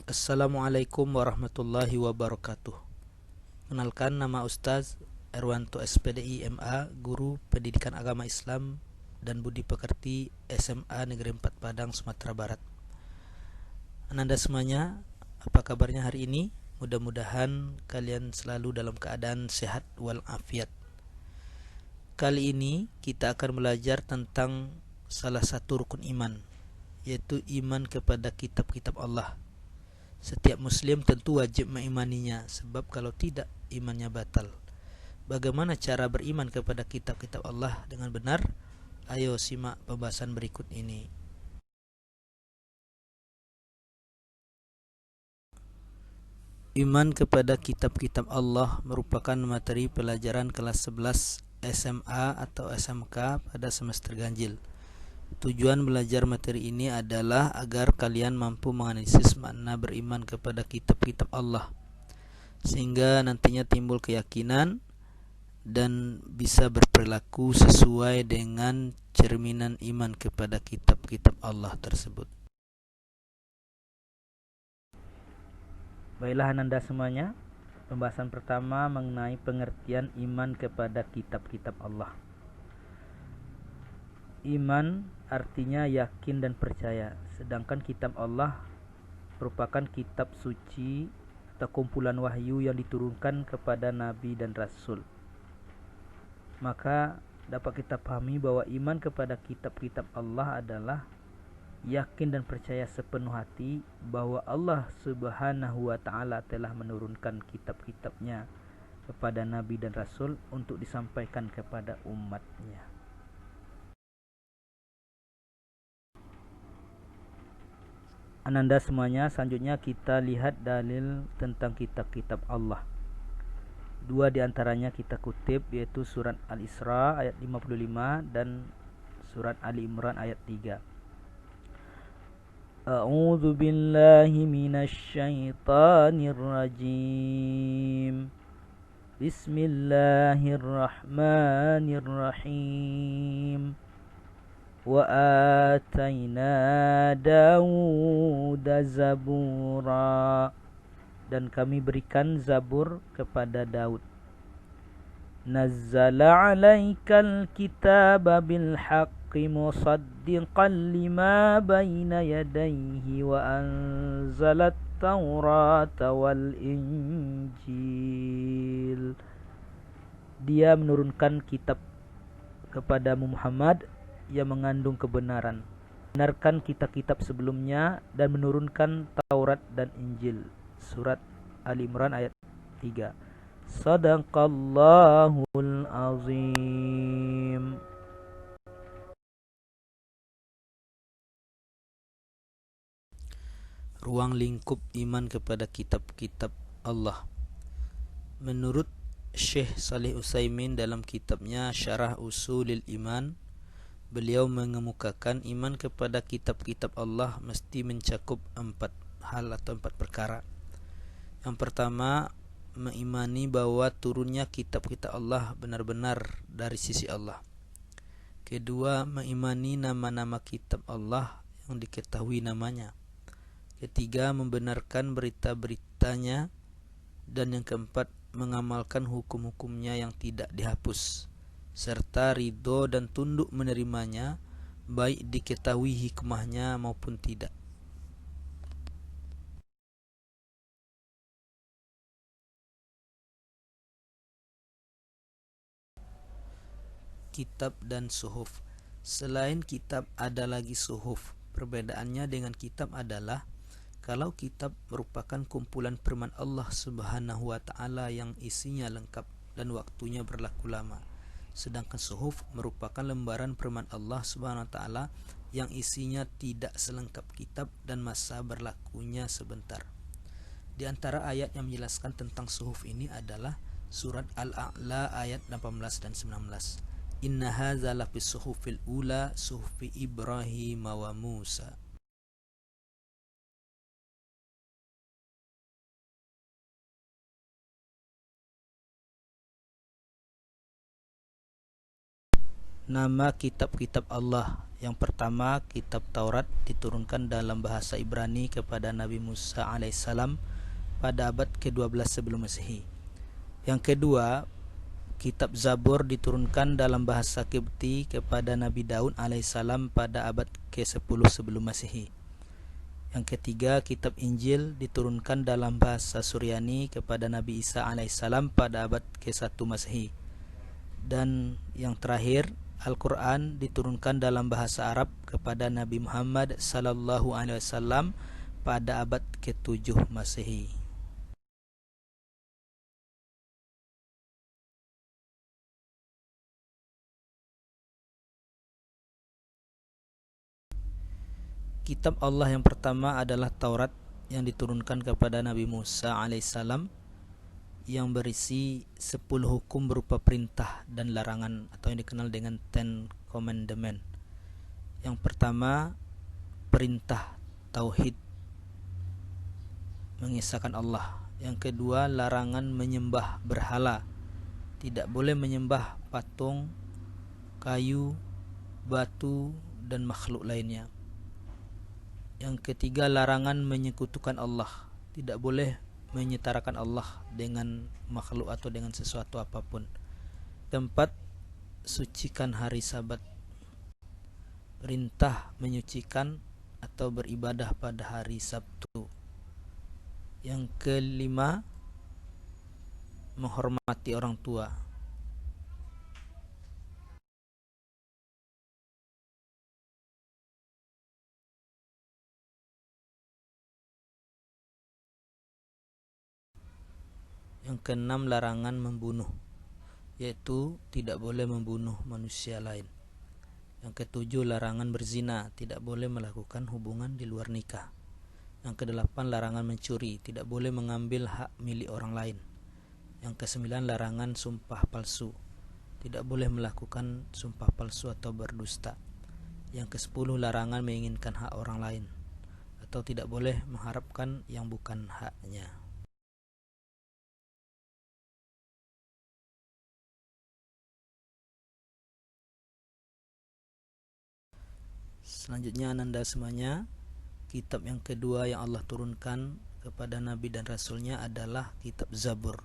Assalamualaikum warahmatullahi wabarakatuh. Kenalkan, nama Ustaz Erwanto SPDI MA, Guru Pendidikan Agama Islam dan Budi Pekerti SMA Negeri 4 Padang, Sumatera Barat. Ananda semuanya, apa kabarnya hari ini? Mudah-mudahan kalian selalu dalam keadaan sehat walafiat. Kali ini kita akan belajar tentang salah satu rukun iman, yaitu iman kepada kitab-kitab Allah. Setiap muslim tentu wajib mengimaninya, sebab kalau tidak, imannya batal. Bagaimana cara beriman kepada kitab-kitab Allah dengan benar? Ayo simak pembahasan berikut ini. Iman kepada kitab-kitab Allah merupakan materi pelajaran kelas 11 SMA atau SMK pada semester ganjil. Tujuan belajar materi ini adalah agar kalian mampu menganalisis makna beriman kepada kitab-kitab Allah, sehingga nantinya timbul keyakinan dan bisa berperilaku sesuai dengan cerminan iman kepada kitab-kitab Allah tersebut. Baiklah Ananda semuanya, pembahasan pertama mengenai pengertian iman kepada kitab-kitab Allah. Iman artinya yakin dan percaya, sedangkan kitab Allah merupakan kitab suci atau kumpulan wahyu yang diturunkan kepada nabi dan rasul. Maka dapat kita pahami bahwa iman kepada kitab-kitab Allah adalah yakin dan percaya sepenuh hati bahwa Allah Subhanahu wa ta'ala telah menurunkan kitab-kitabnya kepada nabi dan rasul untuk disampaikan kepada umatnya. Ananda semuanya, selanjutnya kita lihat dalil tentang kitab-kitab Allah. Dua diantaranya kita kutip, yaitu surat Al-Isra ayat 55 dan surat Ali Imran ayat 3. A'udzu billahi minasy syaithanir rajim. Bismillahirrahmanirrahim. Wa ataina Dawuda zabura, dan kami berikan zabur kepada Daud. Nazzala 'alaikal kitaba bil haqqi musaddiqan lima baina yadayhi wa anzalat taurata wal injil. Dia menurunkan kitab kepadamu Muhammad yang mengandung kebenaran, benarkan kitab-kitab sebelumnya, dan menurunkan Taurat dan Injil. Surat Ali Imran ayat 3. Shadaqallahul azim. Ruang lingkup iman kepada kitab-kitab Allah. Menurut Syekh Saleh Utsaimin dalam kitabnya Syarah Ushulil Iman, beliau mengemukakan iman kepada kitab-kitab Allah mesti mencakup 4 hal atau 4 perkara. Yang pertama, mengimani bahwa turunnya kitab-kitab Allah benar-benar dari sisi Allah. Kedua, mengimani nama-nama kitab Allah yang diketahui namanya. Ketiga, membenarkan berita-beritanya. Dan yang keempat, mengamalkan hukum-hukumnya yang tidak dihapus, serta ridho dan tunduk menerimanya, baik diketahui hikmahnya maupun tidak. Kitab dan suhuf. Selain kitab ada lagi suhuf. Perbedaannya dengan kitab adalah kalau kitab merupakan kumpulan firman Allah Subhanahu wa ta'ala yang isinya lengkap dan waktunya berlaku lama. Sedangkan suhuf merupakan lembaran firman Allah Subhanahu wa ta'ala yang isinya tidak selengkap kitab dan masa berlakunya sebentar. Di antara ayat yang menjelaskan tentang suhuf ini adalah surat Al-A'la ayat 18 dan 19. Inna hadza lafis suhufil ula suhufi Ibrahim wa Musa. Nama kitab-kitab Allah Yang pertama, kitab Taurat diturunkan dalam bahasa Ibrani kepada Nabi Musa alaihissalam pada abad ke-12 sebelum Masehi. Yang kedua, kitab Zabur diturunkan dalam bahasa Kipti kepada Nabi Daud alaihissalam pada abad ke-10 sebelum Masehi. Yang ketiga, kitab Injil diturunkan dalam bahasa Suryani kepada Nabi Isa alaihissalam pada abad ke-1 Masehi. Dan yang terakhir, Al-Quran diturunkan dalam bahasa Arab kepada Nabi Muhammad sallallahu alaihi wasallam pada abad ke-7 Masehi. Kitab Allah yang pertama adalah Taurat yang diturunkan kepada Nabi Musa alaihissalam, yang berisi 10 hukum berupa perintah dan larangan atau yang dikenal dengan Ten Commandment. Yang pertama, perintah tauhid, mengisahkan Allah. Yang kedua, larangan menyembah berhala, tidak boleh menyembah patung, kayu, batu, dan makhluk lainnya. Yang ketiga, larangan menyekutukan Allah, tidak boleh menyetarakan Allah dengan makhluk atau dengan sesuatu apapun. Keempat, sucikan hari Sabat, perintah menyucikan atau beribadah pada hari Sabtu. Yang kelima, menghormati orang tua. Yang keenam, larangan membunuh, yaitu tidak boleh membunuh manusia lain. Yang ketujuh, larangan berzina, tidak boleh melakukan hubungan di luar nikah. Yang kedelapan, larangan mencuri, tidak boleh mengambil hak milik orang lain. Yang kesembilan, larangan sumpah palsu, tidak boleh melakukan sumpah palsu atau berdusta. Yang kesepuluh, larangan menginginkan hak orang lain, atau tidak boleh mengharapkan yang bukan haknya. Selanjutnya, ananda semuanya, kitab yang kedua yang Allah turunkan kepada Nabi dan Rasulnya adalah kitab Zabur.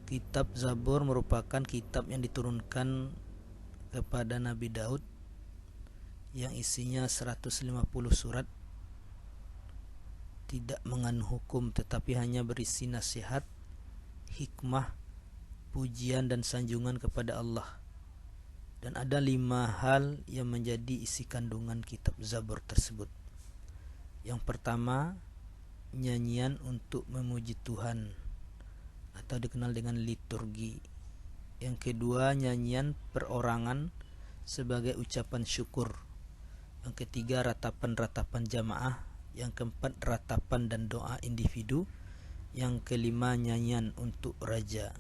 Kitab Zabur merupakan kitab yang diturunkan kepada Nabi Daud, yang isinya 150 surat, tidak mengandung hukum tetapi hanya berisi nasihat, hikmah, pujian dan sanjungan kepada Allah. Dan ada 5 hal yang menjadi isi kandungan kitab Zabur tersebut. Yang pertama, nyanyian untuk memuji Tuhan atau dikenal dengan liturgi. Yang kedua, nyanyian perorangan sebagai ucapan syukur. Yang ketiga, ratapan-ratapan jamaah. Yang keempat, ratapan dan doa individu. Yang kelima, nyanyian untuk raja.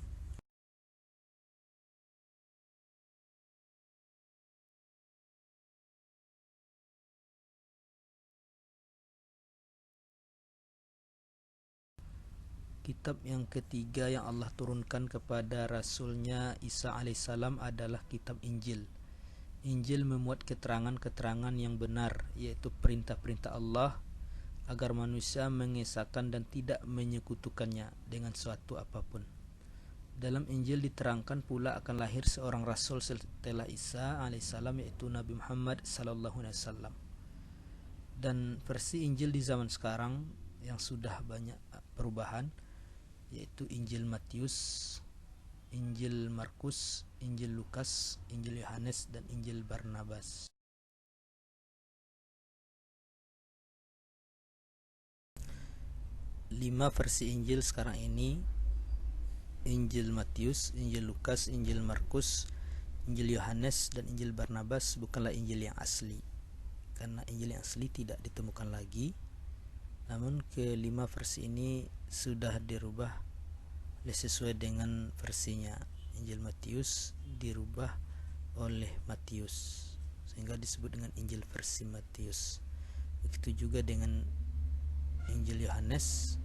Kitab yang ketiga yang Allah turunkan kepada Rasulnya Isa alaihissalam adalah kitab Injil. Injil memuat keterangan-keterangan yang benar, yaitu perintah-perintah Allah agar manusia mengesahkan dan tidak menyekutukannya dengan suatu apapun. Dalam Injil diterangkan pula akan lahir seorang Rasul setelah Isa alaihissalam, yaitu Nabi Muhammad sallallahu alaihi wasallam. Dan versi Injil di zaman sekarang yang sudah banyak perubahan, yaitu Injil Matius, Injil Markus, Injil Lukas, Injil Yohanes, dan Injil Barnabas. Lima versi Injil sekarang ini: Injil Matius, Injil Lukas, Injil Markus, Injil Yohanes, dan Injil Barnabas bukanlah Injil yang asli, karena Injil yang asli tidak ditemukan lagi. Namun kelima versi ini sudah dirubah sesuai dengan versinya. Injil Matius dirubah oleh Matius sehingga disebut dengan Injil versi Matius. Begitu juga dengan Injil Yohanes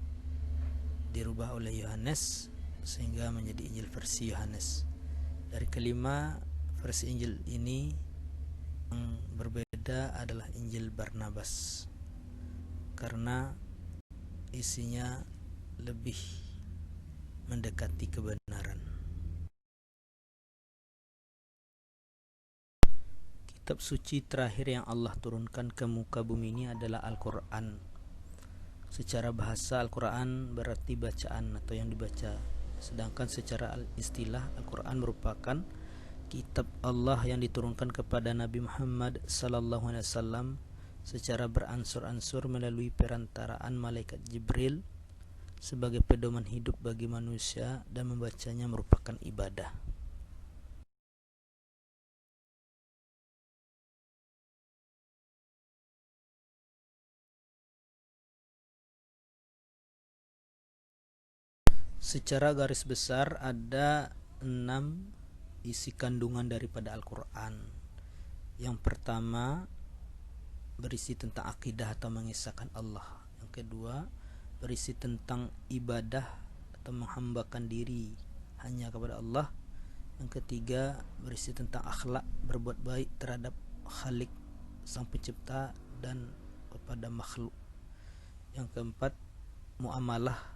dirubah oleh Yohanes sehingga menjadi Injil versi Yohanes. Dari kelima versi Injil ini yang ada adalah Injil Barnabas, karena isinya lebih mendekati kebenaran. Kitab suci terakhir yang Allah turunkan ke muka bumi ini adalah Al-Quran. Secara bahasa Al-Quran berarti bacaan atau yang dibaca, sedangkan secara istilah Al-Quran merupakan kitab Allah yang diturunkan kepada Nabi Muhammad sallallahu alaihi wasallam secara beransur-ansur melalui perantaraan malaikat Jibril sebagai pedoman hidup bagi manusia, dan membacanya merupakan ibadah. Secara garis besar ada 6 isi kandungan daripada Al-Quran. Yang pertama berisi tentang akidah atau mengisahkan Allah. Yang kedua berisi tentang ibadah atau menghambakan diri hanya kepada Allah. Yang ketiga berisi tentang akhlak, berbuat baik terhadap Khalik, Sang Pencipta, dan kepada makhluk. Yang keempat muamalah,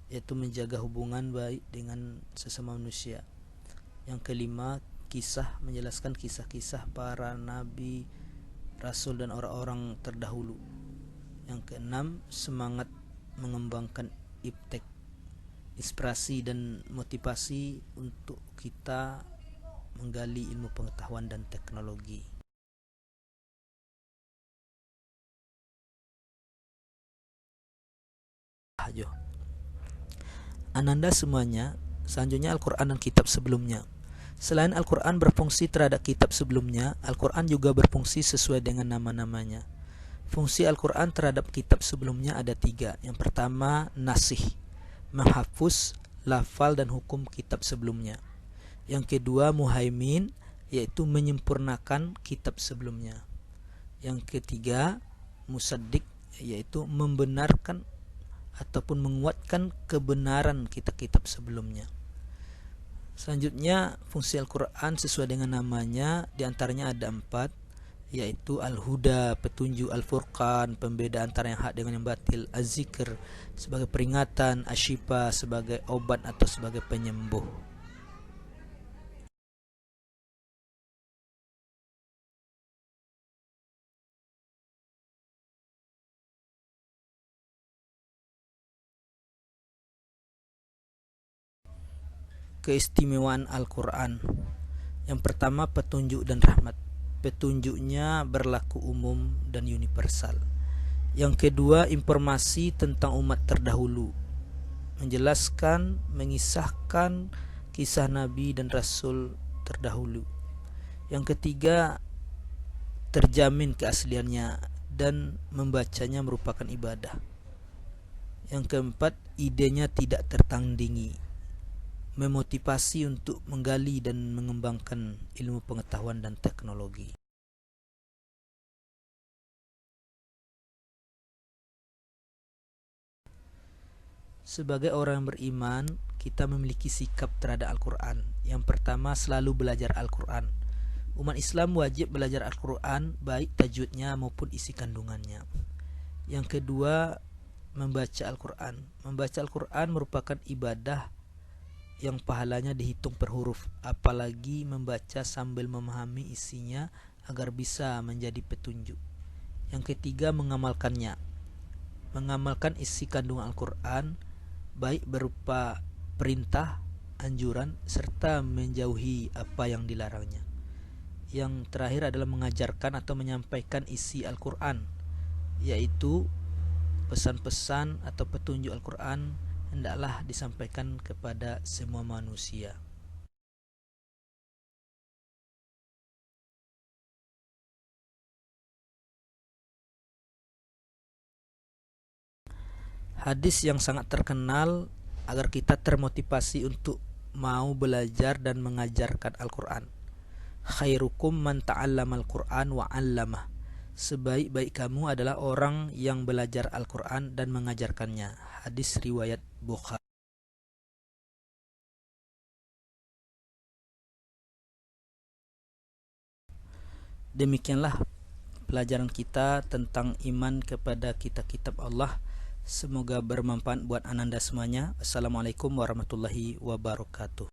yaitu menjaga hubungan baik dengan sesama manusia. Yang kelima kisah, menjelaskan kisah-kisah para nabi, rasul, dan orang-orang terdahulu. Yang keenam semangat mengembangkan iptek, inspirasi dan motivasi untuk kita menggali ilmu pengetahuan dan teknologi. Ananda semuanya, selanjutnya Al-Quran dan kitab sebelumnya. Selain Al-Quran berfungsi terhadap kitab sebelumnya, Al-Quran juga berfungsi sesuai dengan nama-namanya. Fungsi Al-Quran terhadap kitab sebelumnya ada 3. Yang pertama nasih, menghapus lafal dan hukum kitab sebelumnya. Yang kedua muhaimin, yaitu menyempurnakan kitab sebelumnya. Yang ketiga musaddiq, yaitu membenarkan ataupun menguatkan kebenaran kitab-kitab sebelumnya. Selanjutnya fungsi Al-Quran sesuai dengan namanya, diantaranya ada 4, yaitu Al-Huda, petunjuk, Al-Furqan, pembeda antara yang hak dengan yang batil, Az-Zikr sebagai peringatan, Asyifa sebagai obat atau sebagai penyembuh. Keistimewaan Al-Quran. Yang pertama petunjuk dan rahmat. Petunjuknya berlaku umum dan universal. Yang kedua informasi tentang umat terdahulu, menjelaskan, mengisahkan kisah Nabi dan Rasul terdahulu. Yang ketiga terjamin keasliannya dan membacanya merupakan ibadah. Yang keempat idenya tidak tertandingi, memotivasi untuk menggali dan mengembangkan ilmu pengetahuan dan teknologi. Sebagai orang yang beriman, kita memiliki sikap terhadap Al-Quran. Yang pertama selalu belajar Al-Quran. Umat Islam wajib belajar Al-Quran, baik tajwidnya maupun isi kandungannya. Yang kedua membaca Al-Quran. Membaca Al-Quran merupakan ibadah yang pahalanya dihitung per huruf, apalagi membaca sambil memahami isinya agar bisa menjadi petunjuk. Yang ketiga mengamalkannya. Mengamalkan isi kandungan Al-Quran baik berupa perintah, anjuran, serta menjauhi apa yang dilarangnya. Yang terakhir adalah mengajarkan atau menyampaikan isi Al-Quran, yaitu pesan-pesan atau petunjuk Al-Quran hendaklah disampaikan kepada semua manusia. Hadis yang sangat terkenal agar kita termotivasi untuk mau belajar dan mengajarkan Al-Quran. Khairukum man ta'allamal Quran wa 'allamah. Sebaik-baik kamu adalah orang yang belajar Al-Quran dan mengajarkannya. Hadis riwayat Bukhari. Demikianlah pelajaran kita tentang iman kepada kitab-kitab Allah. Semoga bermanfaat buat ananda semuanya. Assalamualaikum warahmatullahi wabarakatuh.